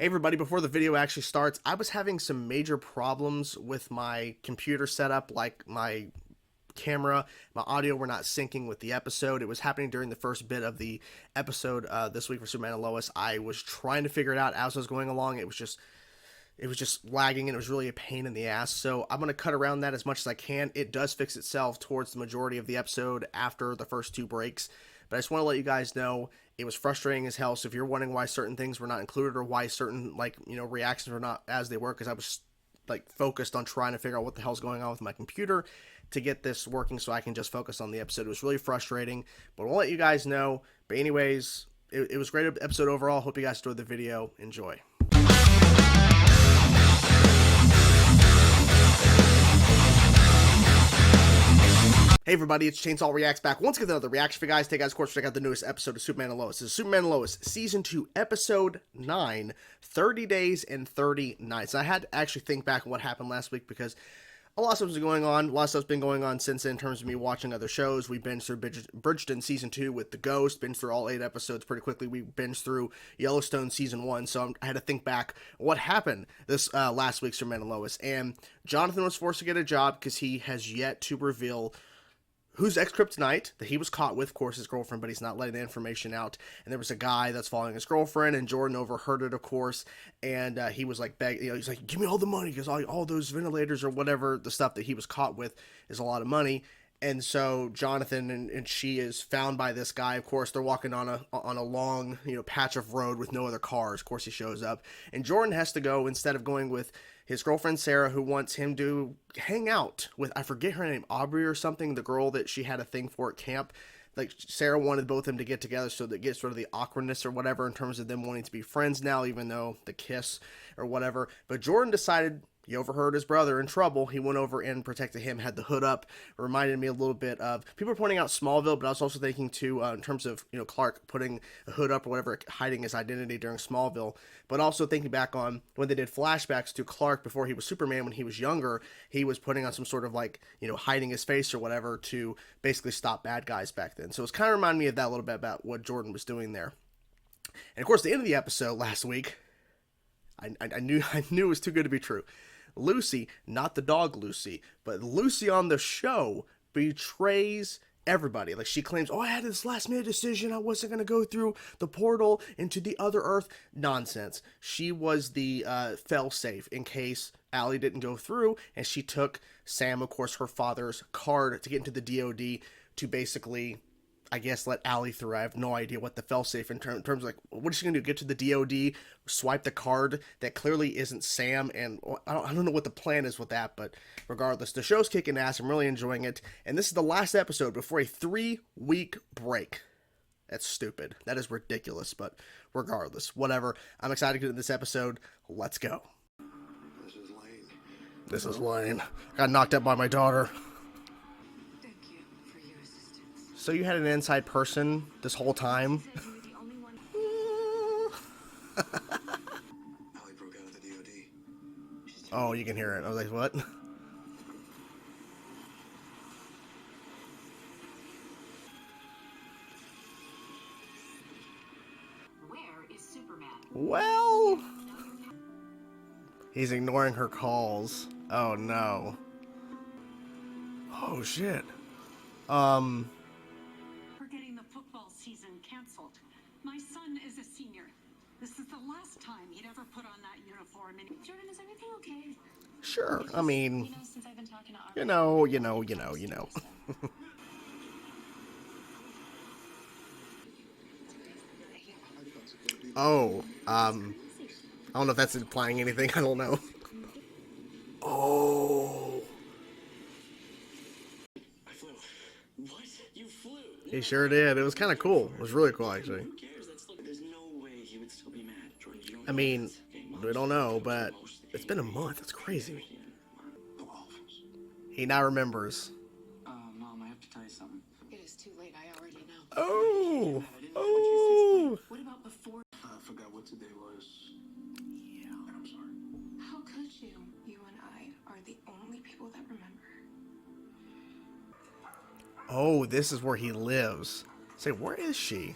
Hey everybody, before the video actually starts, I was having some major problems with my computer setup, like my camera, my audio were not syncing with the episode. It was happening during the first bit of the episode this week for Superman and Lois. I was trying to figure it out as I was going along. It was just lagging and it was really a pain in the ass. So I'm going to cut around that as much as I can. It does fix itself towards the majority of the episode after the first two breaks. But I just want to let you guys know it was frustrating as hell. So if you're wondering why certain things were not included or why certain reactions were not as they were, because I was focused on trying to figure out what the hell's going on with my computer to get this working so I can just focus on the episode. It was really frustrating, but I'll let you guys know. But anyways, it was a great episode overall. Hope you guys enjoyed the video. Enjoy. Hey everybody, it's Chainsaw Reacts back once again with another reaction for you guys. Take guys, of course, check out the newest episode of Superman and Lois. This is Superman and Lois Season 2, Episode 9, 30 Days and 30 Nights. And I had to actually think back on what happened last week because a lot of stuff's been going on. A lot of stuff's been going on since then in terms of me watching other shows. We binged through Bridgerton Season 2 with The Ghost, binged through all 8 episodes pretty quickly. We binged through Yellowstone Season 1, so I had to think back what happened this last week's Superman and Lois. And Jonathan was forced to get a job because he has yet to reveal who's ex-Kryptonite that he was caught with, of course, his girlfriend, but he's not letting the information out. And there was a guy that's following his girlfriend, and Jordan overheard it, of course, and he was like, he's like, give me all the money, because all those ventilators or whatever, the stuff that he was caught with is a lot of money. And so Jonathan and she is found by this guy. Of course, they're walking on a long, patch of road with no other cars. Of course, he shows up, and Jordan has to go instead of going with his girlfriend Sarah, who wants him to hang out with, I forget her name, Aubrey or something, the girl that she had a thing for at camp. Like, Sarah wanted both of them to get together so that gets rid of the awkwardness or whatever in terms of them wanting to be friends now, even though the kiss or whatever. But Jordan decided, he overheard his brother in trouble. He went over and protected him, had the hood up. It reminded me a little bit of, people are pointing out Smallville, but I was also thinking too, in terms of, Clark putting a hood up or whatever, hiding his identity during Smallville. But also thinking back on when they did flashbacks to Clark before he was Superman, when he was younger, he was putting on some sort of hiding his face or whatever to basically stop bad guys back then. So it's kind of reminded me of that a little bit about what Jordan was doing there. And of course, the end of the episode last week, I knew it was too good to be true. Lucy, not the dog Lucy, but Lucy on the show betrays everybody. Like, she claims, oh, I had this last minute decision. I wasn't going to go through the portal into the other Earth. Nonsense. She was the fail-safe in case Allie didn't go through, and she took Sam, of course, her father's card to get into the DOD to basically, I guess, let Allie through. I have no idea what the fail-safe in terms of, what is she going to do? Get to the DOD, swipe the card that clearly isn't Sam, and I don't know what the plan is with that, but regardless, the show's kicking ass. I'm really enjoying it, and this is the last episode before a 3-week break. That's stupid. That is ridiculous, but regardless, whatever. I'm excited to get into this episode. Let's go. This is Lane. Got knocked up by my daughter. So you had an inside person this whole time? Oh, you can hear it. I was like, what? Where is Superman? Well, he's ignoring her calls. Oh no. Oh shit. Getting the football season canceled. My son is a senior. This is the last time he'd ever put on that uniform. And Jordan, is everything okay? Sure. I mean, Since I've been talking to you know. Oh, I don't know if that's implying anything. I don't know. Oh. What? You flew? He sure did. It was kind of cool. It was really cool, actually. Who cares? There's no way he would still be mad. Jordan, you don't I mean, we don't know, but it's been a month. That's crazy. He now remembers. Mom, I have to tell you something. It is too late. I already know. Oh. Oh. What about before? I forgot what today was. Yeah. And I'm sorry. How could you? You and I are the only people that remember. Oh, this is where he lives. Say, where is she?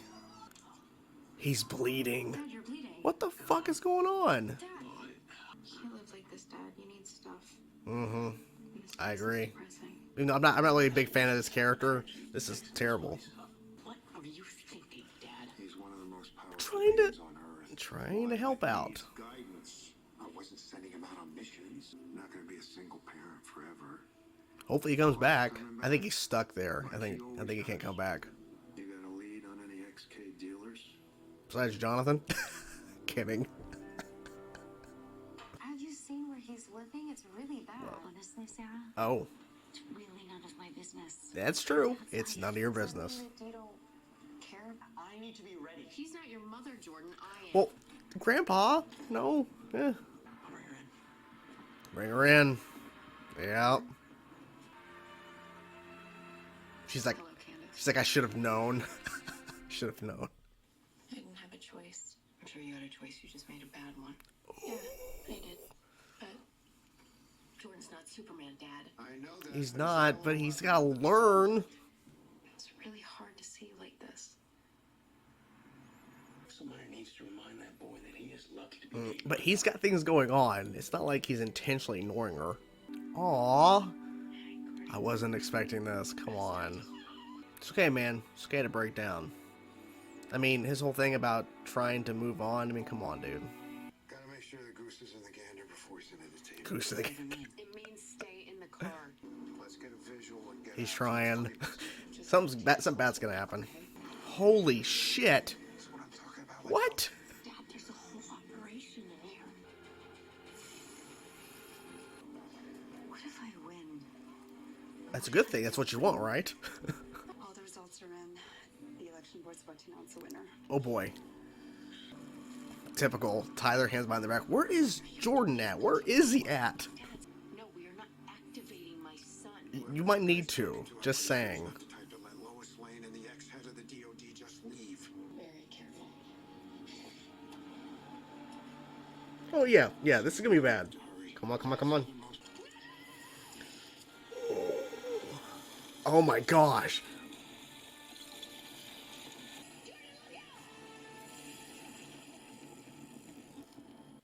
He's bleeding. Dad, you're bleeding. What the fuck is going on? Dad. You can't live like this, Dad. You need stuff. Mm-hmm. This I place is agree. depressing. You know, I'm not really a big fan of this character. This is terrible. What are you thinking, Dad? He's one of the most powerful Trying to- beings on Earth. Trying to help out. Guidance. I wasn't sending him out on missions. Not gonna be a single parent forever. Hopefully he comes back. I think he's stuck there. I think he can't come back. You got a lead on any XK dealers? Besides Jonathan. Kidding. Have you seen where he's living? It's really bad. Honestly, Sarah, Oh, it's really none of my business. that's true. It's none of your business. Something that you don't care about. I need to be ready. He's not your mother, Jordan. I am. Well, Grandpa, no. Eh. I'll bring her in. Bring her in. Yeah. She's like, Hello, Candace. she's like, I should have known. Should have known. I didn't have a choice. I'm sure you had a choice. You just made a bad one. Yeah, I did. But Jordan's not Superman, Dad. I know that. He's not, but he's gotta learn. It's really hard to see you like this. Somebody needs to remind that boy that he is lucky to be. But he's got things going on. It's not like he's intentionally ignoring her. Aww. I wasn't expecting this. Come on. It's okay, man. It's okay to break down. I mean, his whole thing about trying to move on. I mean, come on, dude. Gotta make sure the goose is in the gander before he's into the table. Goose to the- It means stay in the car. Let's get a visual and get He's out. trying. Something bad's gonna happen. Holy shit. That's what I'm talking about. What? Dad, there's a whole operation in here. What if I win? That's a good thing. That's what you want, right? All the results are in. The election board's about to announce the winner. Oh boy. Typical. Tyler, hands behind the back. Where is Jordan at? Where is he at? Dad, no, we are not activating my son. You might need to. Just saying. The type to let Lois Lane and the ex-head of the DOD just leave. Very careful. Oh yeah. Yeah, this is gonna be bad. Come on, come on, come on. Oh my gosh.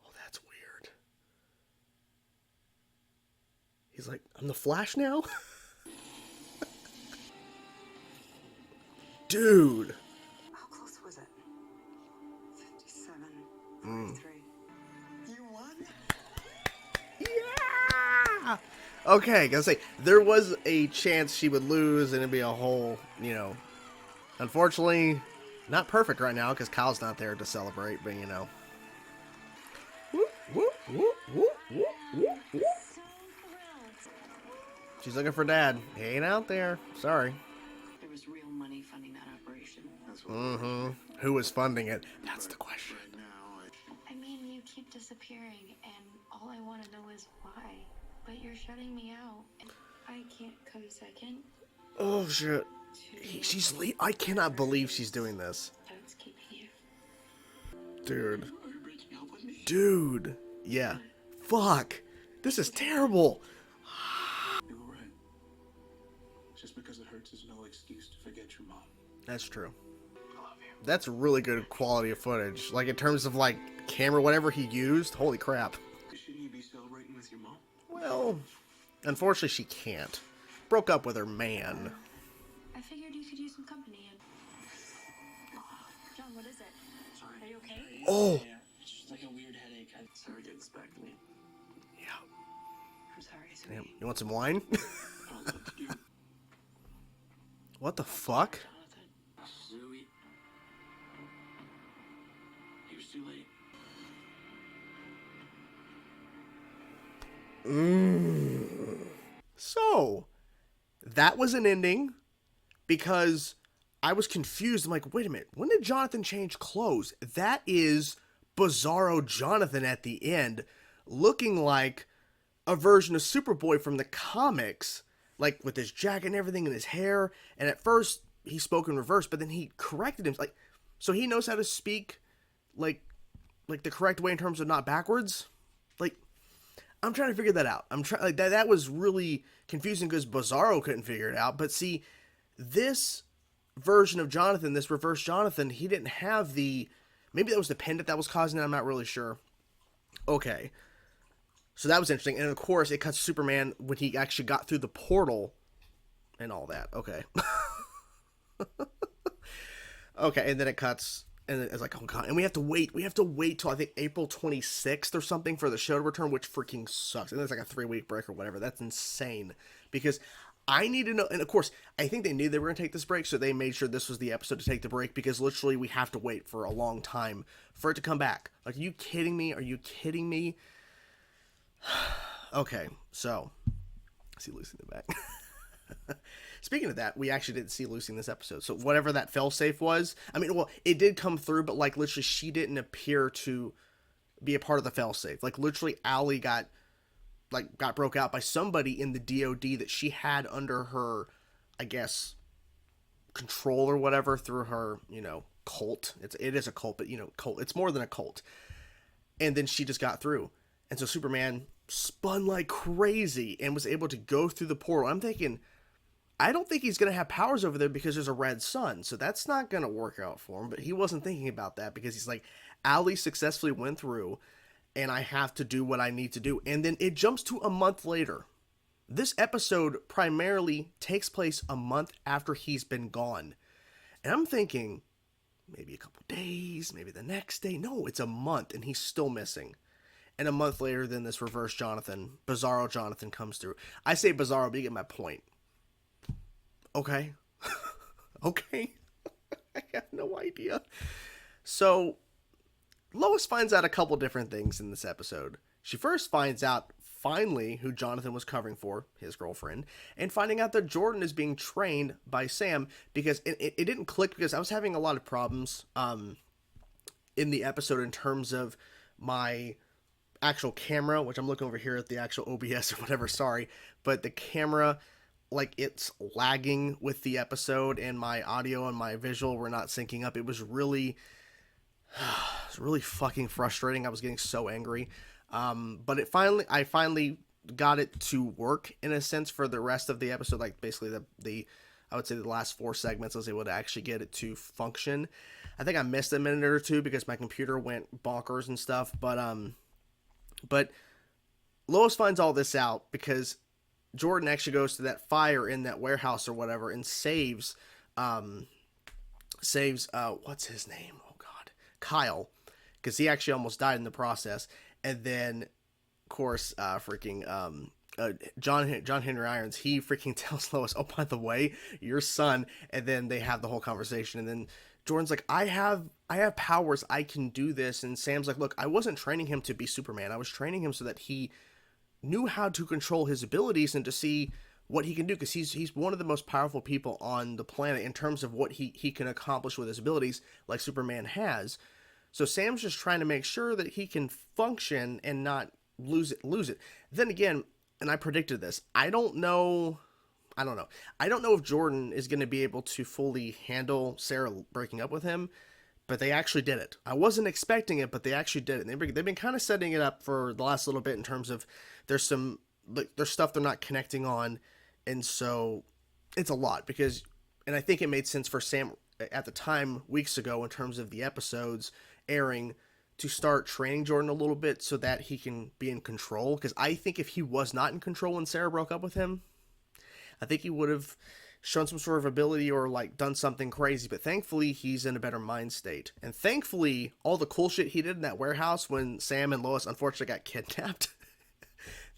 Oh, that's weird. He's like, I'm the Flash now? Dude. How close was it? 57, 43. You won? Yeah! Okay, gotta say, there was a chance she would lose and it'd be a whole, you know. Unfortunately, not perfect right now because Kyle's not there to celebrate, but you know. Whoop, whoop, whoop, whoop, whoop, whoop, whoop. So thrilled. She's looking for Dad. He ain't out there. Sorry. There was real money funding that operation. That's what Mm-hmm. Who was funding it? That's the question. right now. I mean, you keep disappearing, and all I want to know is why. But you're shutting me out, and I can't come second Oh, shit. to I cannot believe she's doing this. that's keeping you. Dude. Are you breaking up with me? Dude. Yeah. Fuck. This is terrible. You were right. Just because it hurts is no excuse to forget your mom. That's true. I love you. That's really good quality of footage. Like, in terms of, like, camera, whatever he used. Holy crap. Shouldn't you be celebrating with your mom? Well, unfortunately, she can't. Broke up with her man. I figured you could use some company, and John, what is it? Sorry. Are you okay? Oh. Yeah, it's just like a weird headache. Sorry, get this back to me. Yeah. I'm sorry, Damn. sweetie. You want some wine? I'll look at you. What the fuck? Jonathan. Zoe. He was too late. So, that was an ending because I was confused. I'm like, wait a minute. When did Jonathan change clothes? That is Bizarro Jonathan at the end, looking like a version of Superboy from the comics, like with his jacket and everything and his hair. And at first, he spoke in reverse, but then he corrected him. Like, so he knows how to speak like the correct way in terms of not backwards. Like, I'm trying to figure that out. I'm trying, like, that was really confusing because Bizarro couldn't figure it out. But see, this version of Jonathan, this reverse Jonathan, he didn't have the Maybe that was the pendant that was causing it. I'm not really sure. Okay. So that was interesting. And of course, it cuts to Superman when he actually got through the portal and all that. Okay. Okay. And then it cuts. And it's like, oh god. And we have to wait. We have to wait till I think April 26th or something for the show to return, which freaking sucks. And it's like a 3-week break or whatever. That's insane. Because I need to know. And of course, I think they knew they were going to take this break. So they made sure this was the episode to take the break. Because literally we have to wait for a long time for it to come back. Like, are you kidding me? Are you kidding me? Okay. So, I see Lucy in the back. Speaking of that, we actually didn't see Lucy in this episode. So whatever that failsafe was, I mean, well, it did come through, but like literally she didn't appear to be a part of the failsafe. Like literally Allie got broke out by somebody in the DOD that she had under her, I guess, control or whatever through her, cult. It is a cult, but cult. It's more than a cult. And then she just got through. And so Superman spun like crazy and was able to go through the portal. I'm thinking, I don't think he's going to have powers over there because there's a red sun. So that's not going to work out for him. But he wasn't thinking about that because he's like, Allie successfully went through and I have to do what I need to do. And then it jumps to a month later. This episode primarily takes place a month after he's been gone. And I'm thinking maybe a couple days, maybe the next day. No, it's a month and he's still missing. And a month later, then this reverse Bizarro Jonathan comes through. I say Bizarro, but you get my point. Okay. Okay. I have no idea. So, Lois finds out a couple different things in this episode. She first finds out, finally, who Jonathan was covering for, his girlfriend, and finding out that Jordan is being trained by Sam, because it didn't click, because I was having a lot of problems in the episode in terms of my actual camera, which I'm looking over here at the actual OBS or whatever, sorry, but the camera, like, it's lagging with the episode, and my audio and my visual were not syncing up. It was really fucking frustrating. I was getting so angry. But I finally got it to work in a sense for the rest of the episode. Like basically I would say the last 4 segments, I was able to actually get it to function. I think I missed a minute or two because my computer went bonkers and stuff. But Lois finds all this out because Jordan actually goes to that fire in that warehouse or whatever and saves what's his name? Oh God, Kyle, because he actually almost died in the process. And then, of course, John Henry Irons, he freaking tells Lois, oh, by the way, your son. And then they have the whole conversation. And then Jordan's like, I have powers. I can do this. And Sam's like, look, I wasn't training him to be Superman. I was training him so that he knew how to control his abilities and to see what he can do. Because he's one of the most powerful people on the planet in terms of what he can accomplish with his abilities, like Superman has. So Sam's just trying to make sure that he can function and not lose it. Then again, and I predicted this, I don't know if Jordan is going to be able to fully handle Sarah breaking up with him, but they actually did it. I wasn't expecting it, but they actually did it. And they've been kind of setting it up for the last little bit in terms of there's stuff they're not connecting on, and so it's a lot because, and I think it made sense for Sam at the time weeks ago in terms of the episodes airing to start training Jordan a little bit so that he can be in control. Because I think if he was not in control when Sarah broke up with him, I think he would have shown some sort of ability or like done something crazy. But thankfully he's in a better mind state, and thankfully all the cool shit he did in that warehouse when Sam and Lois unfortunately got kidnapped,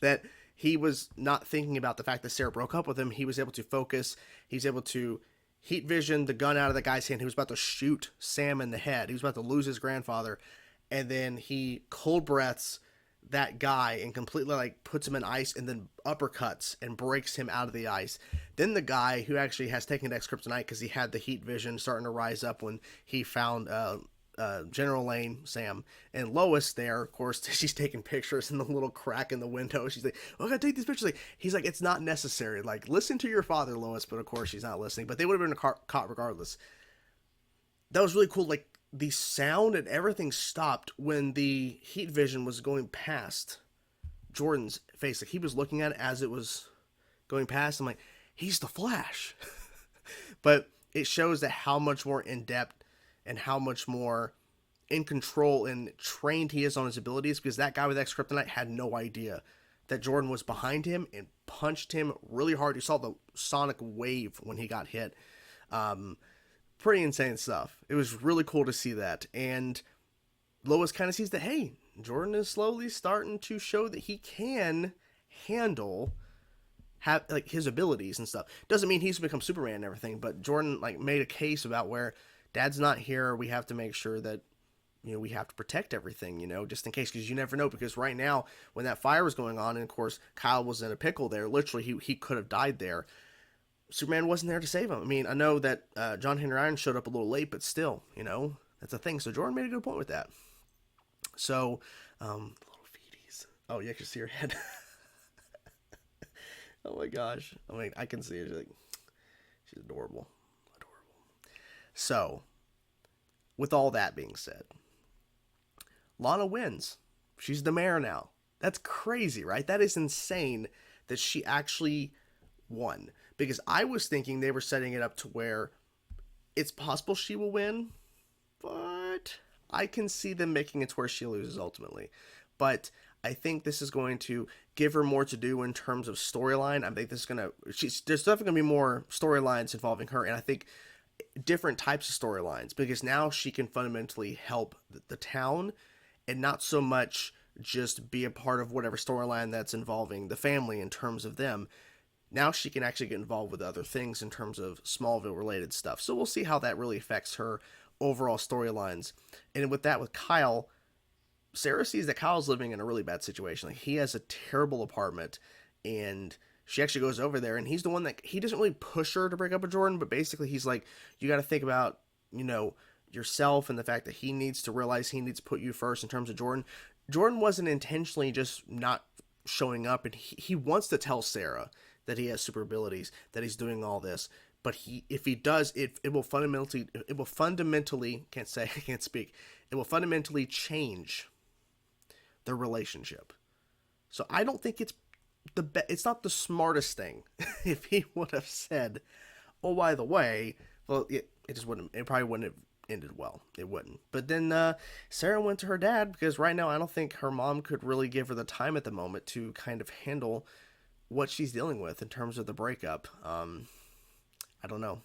that he was not thinking about the fact that Sarah broke up with him. He was able to focus. He's able to heat vision the gun out of the guy's hand. He was about to shoot Sam in the head. He was about to lose his grandfather. And then he cold breaths that guy and completely like puts him in ice and then uppercuts and breaks him out of the ice. Then the guy who actually has taken X kryptonite because he had the heat vision starting to rise up when he found General Lane, Sam, and Lois there, of course, she's taking pictures in the little crack in the window. She's like, oh, I gotta take these pictures. Like, he's like, it's not necessary. Like, listen to your father, Lois. But of course, she's not listening. But they would have been caught regardless. That was really cool. Like, the sound and everything stopped when the heat vision was going past Jordan's face. Like, he was looking at it as it was going past. I'm like, he's the Flash. But it shows that how much more in depth and how much more in control and trained he is on his abilities, because that guy with X Kryptonite had no idea that Jordan was behind him and punched him really hard. You saw the sonic wave when he got hit. Pretty insane stuff. It was really cool to see that. And Lois kind of sees that, hey, Jordan is slowly starting to show that he can handle like his abilities and stuff. Doesn't mean he's become Superman and everything, but Jordan like made a case about where Dad's not here. We have to make sure that, you know, we have to protect everything, you know, just in case, because you never know. Because right now, when that fire was going on, and of course Kyle was in a pickle there, literally he could have died there. Superman wasn't there to save him. I mean, I know that John Henry Irons showed up a little late, but still, you know, that's a thing. So Jordan made a good point with that. So, little feeties. Oh, you can see her head. Oh my gosh. I mean, I can see her. She's adorable. Adorable. So, with all that being said, Lana wins. She's the mayor now. That's crazy, right? That is insane that she actually won. Because I was thinking they were setting it up to where it's possible she will win, but I can see them making it to where she loses ultimately. But I think this is going to give her more to do in terms of storyline. I think this is going to... there's definitely going to be more storylines involving her, and I think different types of storylines, because now she can fundamentally help the town and not so much just be a part of whatever storyline that's involving the family in terms of them. Now she can actually get involved with other things in terms of Smallville-related stuff. So we'll see how that really affects her overall storylines. And with that, with Kyle, Sarah sees that Kyle's living in a really bad situation. Like, he has a terrible apartment, and she actually goes over there, and he's the one that... he doesn't really push her to break up with Jordan, but basically he's like, you got to think about, you know, yourself and the fact that he needs to realize he needs to put you first in terms of Jordan. Jordan wasn't intentionally just not showing up, and he wants to tell Sarah that he has super abilities, that he's doing all this, but if he does, it will fundamentally can't speak, it will fundamentally change their relationship. So I don't think it's it's not the smartest thing if he would have said, oh, by the way, well, it just wouldn't, it probably wouldn't have ended well. It wouldn't. But then Sarah went to her dad, because right now I don't think her mom could really give her the time at the moment to kind of handle what she's dealing with in terms of the breakup. I don't know.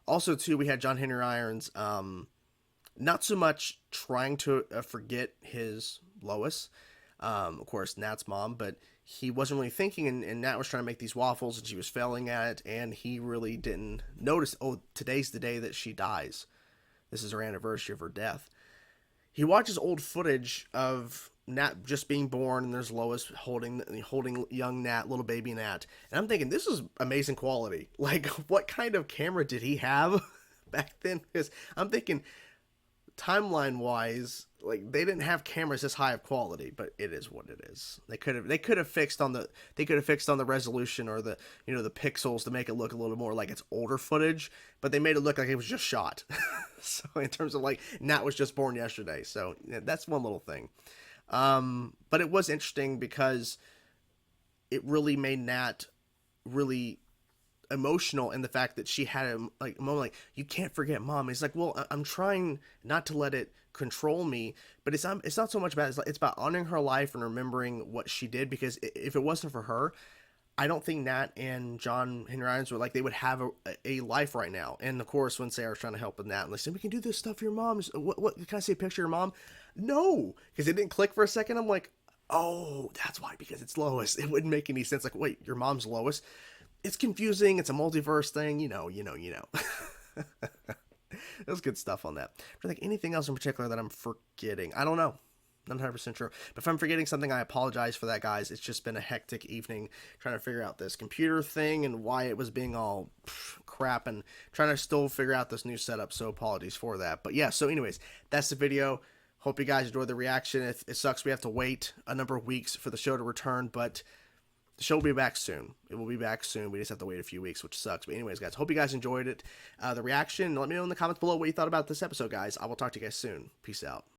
Also, too, we had John Henry Irons, not so much trying to forget his Lois, of course, Nat's mom, but he wasn't really thinking, and Nat was trying to make these waffles, and she was failing at it, and he really didn't notice, oh, today's the day that she dies. This is her anniversary of her death. He watches old footage of Nat just being born, and there's Lois holding young Nat, little baby Nat, and I'm thinking, this is amazing quality. Like, what kind of camera did he have back then? Because I'm thinking, timeline wise, like, they didn't have cameras this high of quality, but it is what it is. They could have fixed on the resolution, or the, you know, the pixels, to make it look a little more like it's older footage, but they made it look like it was just shot. So in terms of, like, Nat was just born yesterday, so yeah, that's one little thing. But it was interesting because it really made Nat really emotional in the fact that she had a moment like, you can't forget mom. He's like, well, I'm trying not to let it control me, but it's not so much about it's about honoring her life and remembering what she did, because if it wasn't for her, I don't think Nat and John Henry Irons were like, they would have a life right now. And of course, when Sarah's trying to help with Nat, and they said, we can do this stuff for your mom. What can I see a picture of your mom? No, because it didn't click for a second. I'm like, oh, that's why, because it's Lois. It wouldn't make any sense. Like, wait, your mom's Lois? It's confusing. It's a multiverse thing. You know. That was good stuff on that. I think anything else in particular that I'm forgetting, I don't know. Not 100% sure. But if I'm forgetting something, I apologize for that, guys. It's just been a hectic evening trying to figure out this computer thing and why it was being all crap, and trying to still figure out this new setup. So apologies for that. But yeah, so anyways, that's the video. Hope you guys enjoyed the reaction. It sucks we have to wait a number of weeks for the show to return, but the show will be back soon. It will be back soon. We just have to wait a few weeks, which sucks. But anyways, guys, hope you guys enjoyed it. The reaction. Let me know in the comments below what you thought about this episode, guys. I will talk to you guys soon. Peace out.